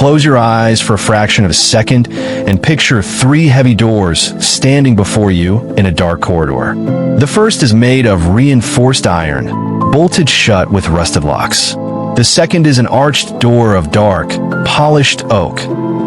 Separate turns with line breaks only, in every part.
Close your eyes for a fraction of a second and picture 3 heavy doors standing before you in a dark corridor. The first is made of reinforced iron, bolted shut with rusted locks. The second is an arched door of dark, polished oak,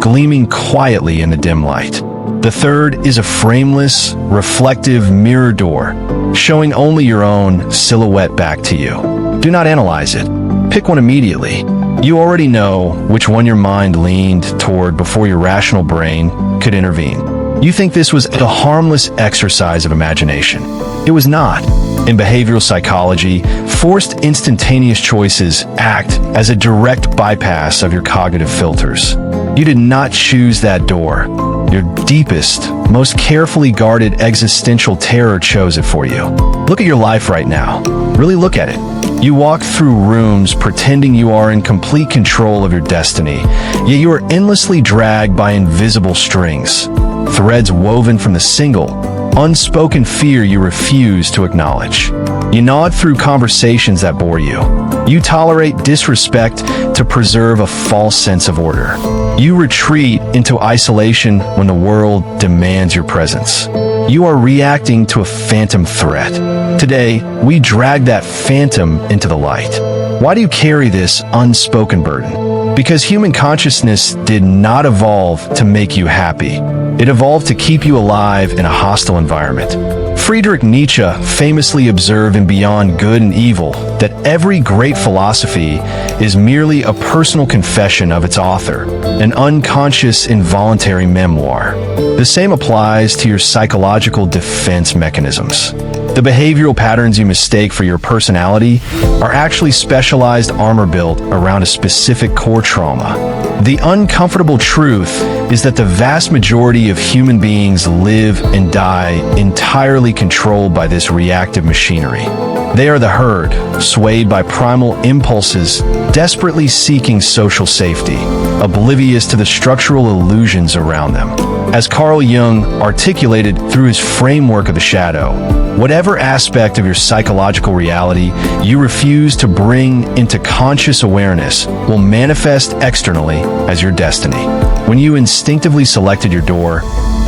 gleaming quietly in the dim light. The third is a frameless, reflective mirror door, showing only your own silhouette back to you. Do not analyze it. Pick one immediately. You already know which one your mind leaned toward before your rational brain could intervene. You think this was a harmless exercise of imagination. It was not. In behavioral psychology, forced instantaneous choices act as a direct bypass of your cognitive filters. You did not choose that door. Your deepest, most carefully guarded existential terror chose it for you. Look at your life right now. Really look at it. You walk through rooms pretending you are in complete control of your destiny, yet you are endlessly dragged by invisible strings, threads woven from the single, unspoken fear you refuse to acknowledge. You nod through conversations that bore you. You tolerate disrespect to preserve a false sense of order. You retreat into isolation when the world demands your presence. You are reacting to a phantom threat. Today, we drag that phantom into the light. Why do you carry this unspoken burden? Because human consciousness did not evolve to make you happy. It evolved to keep you alive in a hostile environment. Friedrich Nietzsche famously observed in Beyond Good and Evil that every great philosophy is merely a personal confession of its author, an unconscious, involuntary memoir. The same applies to your psychological defense mechanisms. The behavioral patterns you mistake for your personality are actually specialized armor built around a specific core trauma. The uncomfortable truth is that the vast majority of human beings live and die entirely controlled by this reactive machinery. They are the herd, swayed by primal impulses, desperately seeking social safety, oblivious to the structural illusions around them. As Carl Jung articulated through his framework of the shadow, whatever aspect of your psychological reality you refuse to bring into conscious awareness will manifest externally as your destiny. When you instinctively selected your door,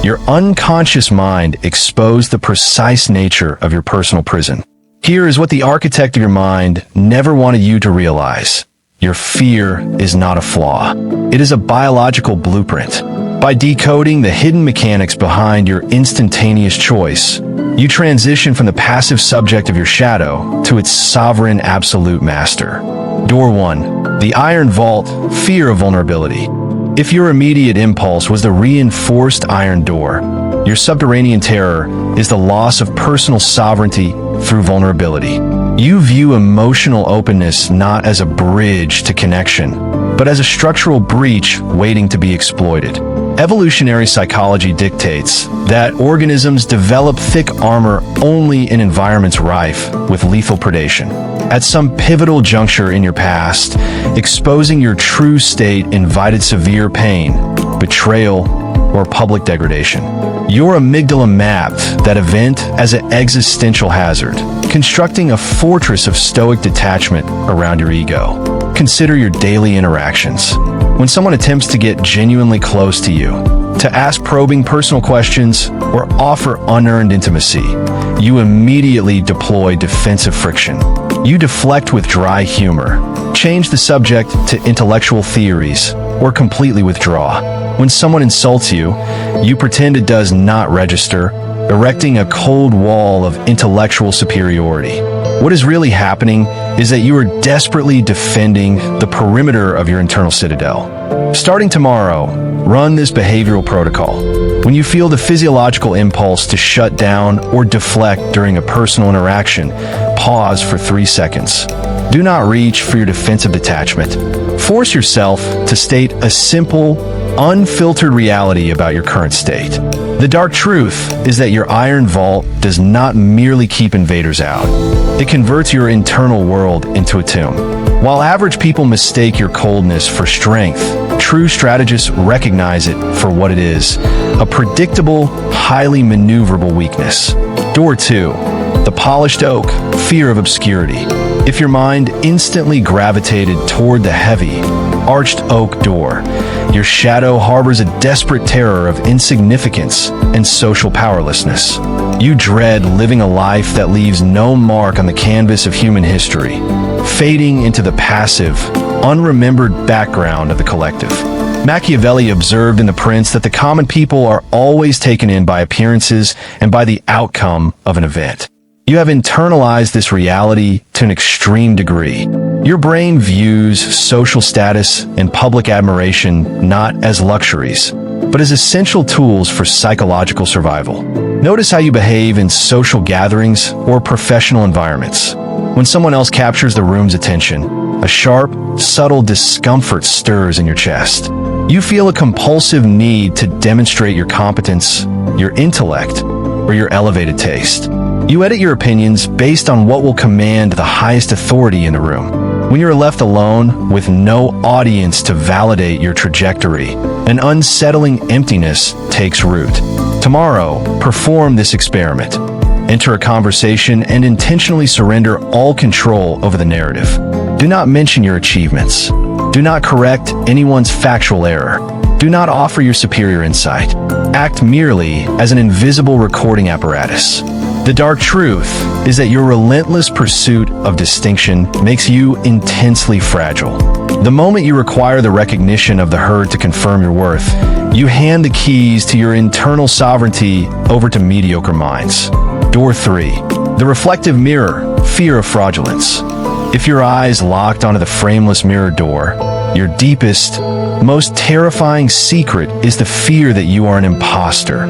your unconscious mind exposed the precise nature of your personal prison. Here is what the architect of your mind never wanted you to realize. Your fear is not a flaw. It is a biological blueprint. By decoding the hidden mechanics behind your instantaneous choice, you transition from the passive subject of your shadow to its sovereign absolute master. Door 1. The Iron Vault, Fear of Vulnerability. If your immediate impulse was the reinforced iron door, your subterranean terror is the loss of personal sovereignty through vulnerability. You view emotional openness not as a bridge to connection, but as a structural breach waiting to be exploited. Evolutionary psychology dictates that organisms develop thick armor only in environments rife with lethal predation. At some pivotal juncture in your past, exposing your true state invited severe pain, betrayal, or public degradation. Your amygdala mapped that event as an existential hazard, constructing a fortress of stoic detachment around your ego. Consider your daily interactions. When someone attempts to get genuinely close to you, to ask probing personal questions, or offer unearned intimacy, you immediately deploy defensive friction. You deflect with dry humor, change the subject to intellectual theories, or completely withdraw. When someone insults you, you pretend it does not register, erecting a cold wall of intellectual superiority. What is really happening is that you are desperately defending the perimeter of your internal citadel. Starting tomorrow, run this behavioral protocol. When you feel the physiological impulse to shut down or deflect during a personal interaction, pause for 3 seconds. Do not reach for your defensive detachment. Force yourself to state a simple, unfiltered reality about your current state. The dark truth is that your iron vault does not merely keep invaders out. It converts your internal world into a tomb. While average people mistake your coldness for strength, true strategists recognize it for what it is, a predictable, highly maneuverable weakness. Door 2. The Polished Oak, Fear of Obscurity. If your mind instantly gravitated toward the heavy, arched oak door, Your shadow harbors a desperate terror of insignificance and social powerlessness. You dread living a life that leaves no mark on the canvas of human history, fading into the passive, unremembered background of the collective. Machiavelli observed in The Prince that the common people are always taken in by appearances and by the outcome of an event. You have internalized this reality to an extreme degree. Your brain views social status and public admiration not as luxuries, but as essential tools for psychological survival. Notice how you behave in social gatherings or professional environments. When someone else captures the room's attention, a sharp, subtle discomfort stirs in your chest. You feel a compulsive need to demonstrate your competence, your intellect, or your elevated taste. You edit your opinions based on what will command the highest authority in the room. When you're left alone with no audience to validate your trajectory, an unsettling emptiness takes root. Tomorrow, perform this experiment. Enter a conversation and intentionally surrender all control over the narrative. Do not mention your achievements. Do not correct anyone's factual error. Do not offer your superior insight. Act merely as an invisible recording apparatus. The dark truth is that your relentless pursuit of distinction makes you intensely fragile. The moment you require the recognition of the herd to confirm your worth, you hand the keys to your internal sovereignty over to mediocre minds. Door 3. The reflective mirror, fear of fraudulence. If your eyes locked onto the frameless mirror door, your deepest, most terrifying secret is the fear that you are an imposter.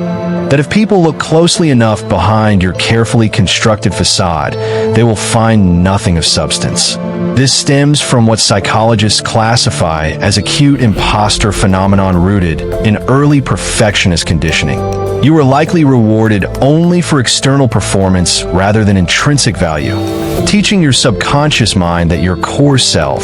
That if people look closely enough behind your carefully constructed facade, they will find nothing of substance. This stems from what psychologists classify as acute imposter phenomenon rooted in early perfectionist conditioning. You were likely rewarded only for external performance rather than intrinsic value, teaching your subconscious mind that your core self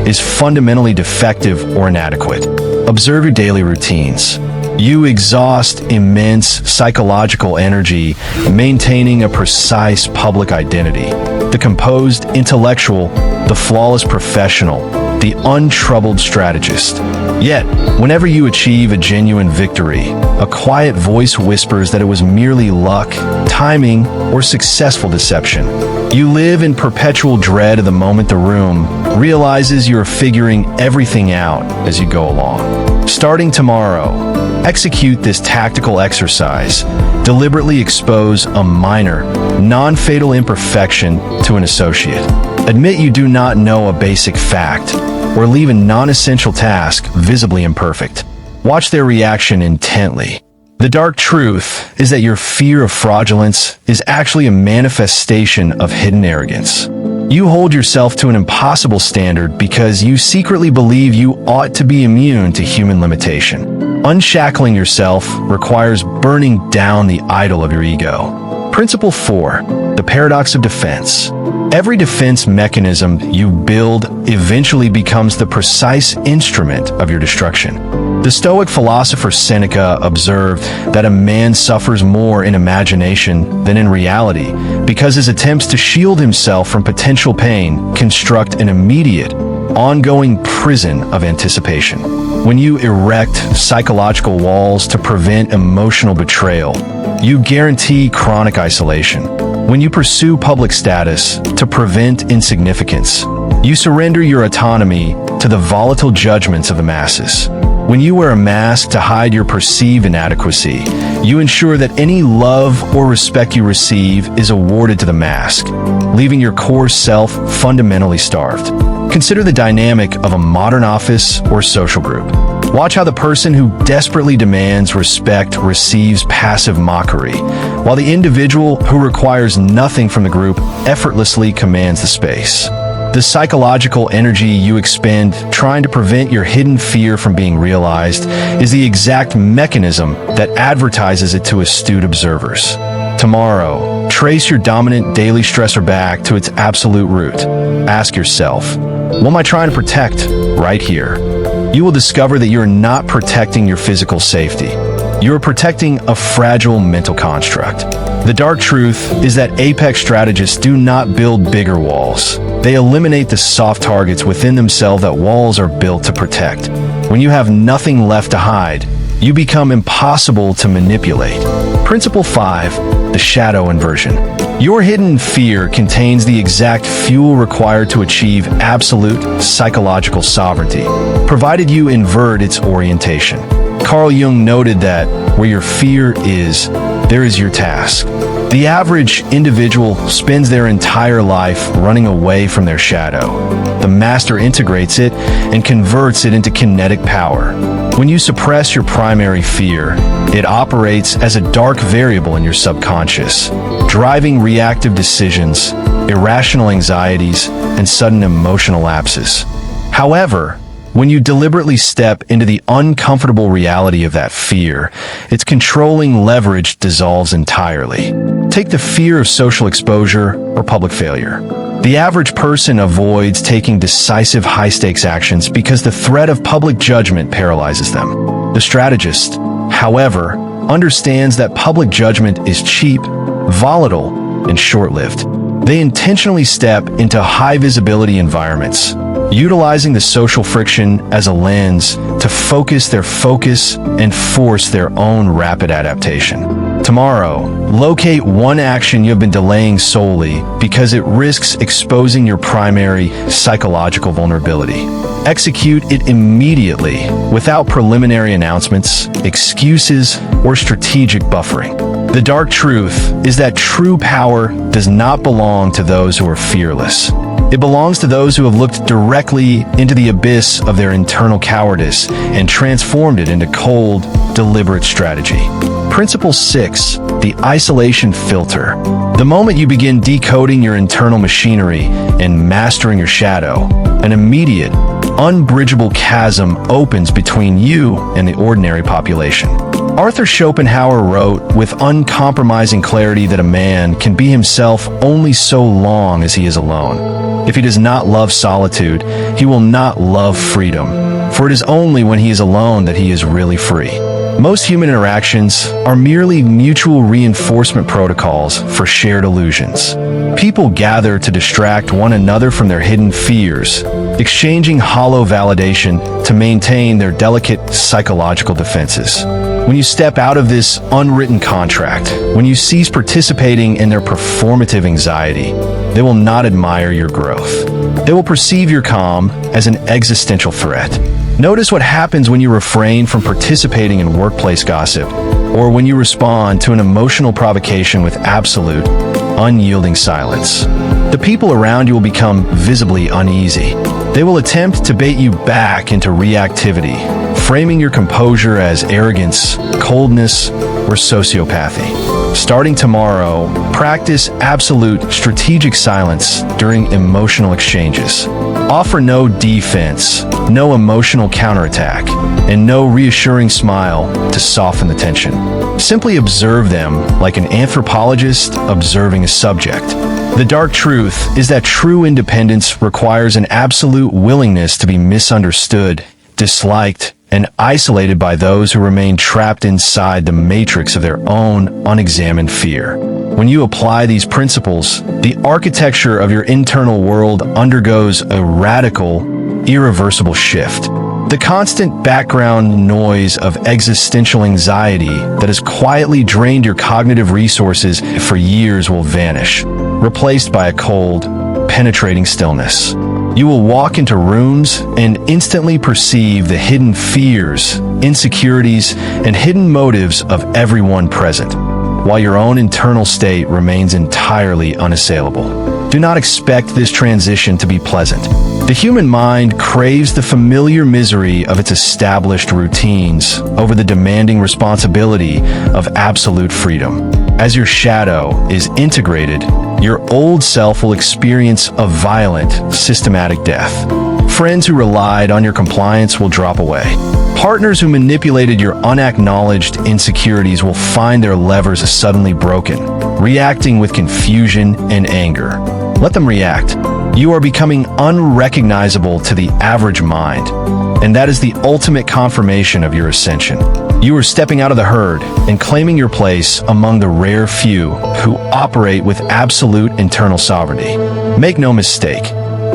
is fundamentally defective or inadequate. Observe your daily routines. You exhaust immense psychological energy maintaining a precise public identity. The composed intellectual, the flawless professional, the untroubled strategist. Yet, whenever you achieve a genuine victory, a quiet voice whispers that it was merely luck, timing, or successful deception. You live in perpetual dread of the moment the room realizes you're figuring everything out as you go along. Starting tomorrow, execute this tactical exercise. Deliberately expose a minor, non-fatal imperfection to an associate. Admit you do not know a basic fact, or leave a non-essential task visibly imperfect. Watch their reaction intently. The dark truth is that your fear of fraudulence is actually a manifestation of hidden arrogance. You hold yourself to an impossible standard because you secretly believe you ought to be immune to human limitation. Unshackling yourself requires burning down the idol of your ego. Principle 4. The paradox of defense. Every defense mechanism you build eventually becomes the precise instrument of your destruction. The Stoic philosopher Seneca observed that a man suffers more in imagination than in reality because his attempts to shield himself from potential pain construct an immediate, ongoing prison of anticipation. When you erect psychological walls to prevent emotional betrayal, you guarantee chronic isolation. When you pursue public status to prevent insignificance, you surrender your autonomy to the volatile judgments of the masses. When you wear a mask to hide your perceived inadequacy, you ensure that any love or respect you receive is awarded to the mask, leaving your core self fundamentally starved. Consider the dynamic of a modern office or social group. Watch how the person who desperately demands respect receives passive mockery, while the individual who requires nothing from the group effortlessly commands the space. The psychological energy you expend trying to prevent your hidden fear from being realized is the exact mechanism that advertises it to astute observers. Tomorrow, trace your dominant daily stressor back to its absolute root. Ask yourself, what am I trying to protect right here? You will discover that you're not protecting your physical safety. You are protecting a fragile mental construct. The dark truth is that apex strategists do not build bigger walls. They eliminate the soft targets within themselves that walls are built to protect. When you have nothing left to hide, you become impossible to manipulate. Principle 5, the shadow inversion. Your hidden fear contains the exact fuel required to achieve absolute psychological sovereignty, provided you invert its orientation. Carl Jung noted that where your fear is, there is your task. The average individual spends their entire life running away from their shadow. The master integrates it and converts it into kinetic power. When you suppress your primary fear, it operates as a dark variable in your subconscious, driving reactive decisions, irrational anxieties, and sudden emotional lapses. However, when you deliberately step into the uncomfortable reality of that fear, its controlling leverage dissolves entirely. Take the fear of social exposure or public failure. The average person avoids taking decisive high-stakes actions because the threat of public judgment paralyzes them. The strategist, however, understands that public judgment is cheap, volatile, and short-lived. They intentionally step into high-visibility environments, utilizing the social friction as a lens to focus their focus and force their own rapid adaptation. Tomorrow, locate one action you have been delaying solely because it risks exposing your primary psychological vulnerability. Execute it immediately, without preliminary announcements, excuses, or strategic buffering. The dark truth is that true power does not belong to those who are fearless. It belongs to those who have looked directly into the abyss of their internal cowardice and transformed it into cold, deliberate strategy. Principle 6, the isolation filter. The moment you begin decoding your internal machinery and mastering your shadow, an immediate, unbridgeable chasm opens between you and the ordinary population. Arthur Schopenhauer wrote with uncompromising clarity that a man can be himself only so long as he is alone. If he does not love solitude, he will not love freedom, for it is only when he is alone that he is really free. Most human interactions are merely mutual reinforcement protocols for shared illusions. People gather to distract one another from their hidden fears, exchanging hollow validation to maintain their delicate psychological defenses. When you step out of this unwritten contract, when you cease participating in their performative anxiety, they will not admire your growth. They will perceive your calm as an existential threat. Notice what happens when you refrain from participating in workplace gossip, or when you respond to an emotional provocation with absolute, unyielding silence. The people around you will become visibly uneasy. They will attempt to bait you back into reactivity, framing your composure as arrogance, coldness, or sociopathy. Starting tomorrow, practice absolute strategic silence during emotional exchanges. Offer no defense, no emotional counterattack, and no reassuring smile to soften the tension. Simply observe them like an anthropologist observing a subject. The dark truth is that true independence requires an absolute willingness to be misunderstood, disliked, and isolated by those who remain trapped inside the matrix of their own unexamined fear. When you apply these principles, the architecture of your internal world undergoes a radical, irreversible shift. The constant background noise of existential anxiety that has quietly drained your cognitive resources for years will vanish, replaced by a cold, penetrating stillness. You will walk into rooms and instantly perceive the hidden fears, insecurities, and hidden motives of everyone present, while your own internal state remains entirely unassailable. Do not expect this transition to be pleasant. The human mind craves the familiar misery of its established routines over the demanding responsibility of absolute freedom. As your shadow is integrated, your old self will experience a violent, systematic death. Friends who relied on your compliance will drop away. Partners who manipulated your unacknowledged insecurities will find their levers suddenly broken, reacting with confusion and anger. Let them react. You are becoming unrecognizable to the average mind, and that is the ultimate confirmation of your ascension. You are stepping out of the herd and claiming your place among the rare few who operate with absolute internal sovereignty. Make no mistake,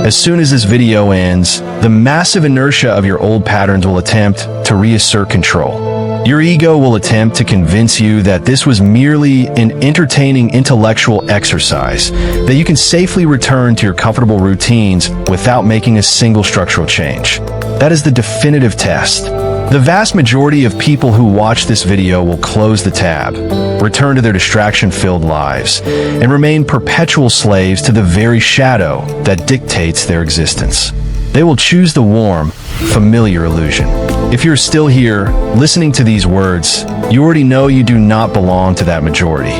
as soon as this video ends, the massive inertia of your old patterns will attempt to reassert control. Your ego will attempt to convince you that this was merely an entertaining intellectual exercise, that you can safely return to your comfortable routines without making a single structural change. That is the definitive test. The vast majority of people who watch this video will close the tab, return to their distraction-filled lives, and remain perpetual slaves to the very shadow that dictates their existence. They will choose the warm, familiar illusion. If you're still here, listening to these words, you already know you do not belong to that majority.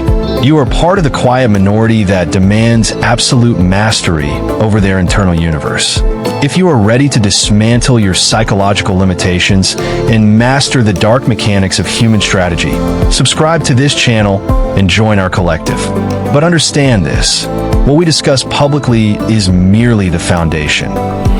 You are part of the quiet minority that demands absolute mastery over their internal universe. If you are ready to dismantle your psychological limitations and master the dark mechanics of human strategy, subscribe to this channel and join our collective. But understand this, what we discuss publicly is merely the foundation.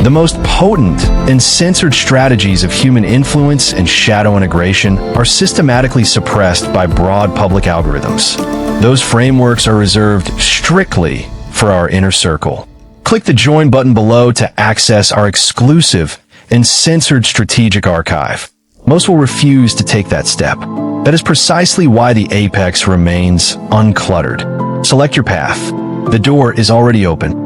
The most potent and censored strategies of human influence and shadow integration are systematically suppressed by broad public algorithms. Those frameworks are reserved strictly for our inner circle. Click the join button below to access our exclusive and censored strategic archive. Most will refuse to take that step. That is precisely why the apex remains uncluttered. Select your path. The door is already open.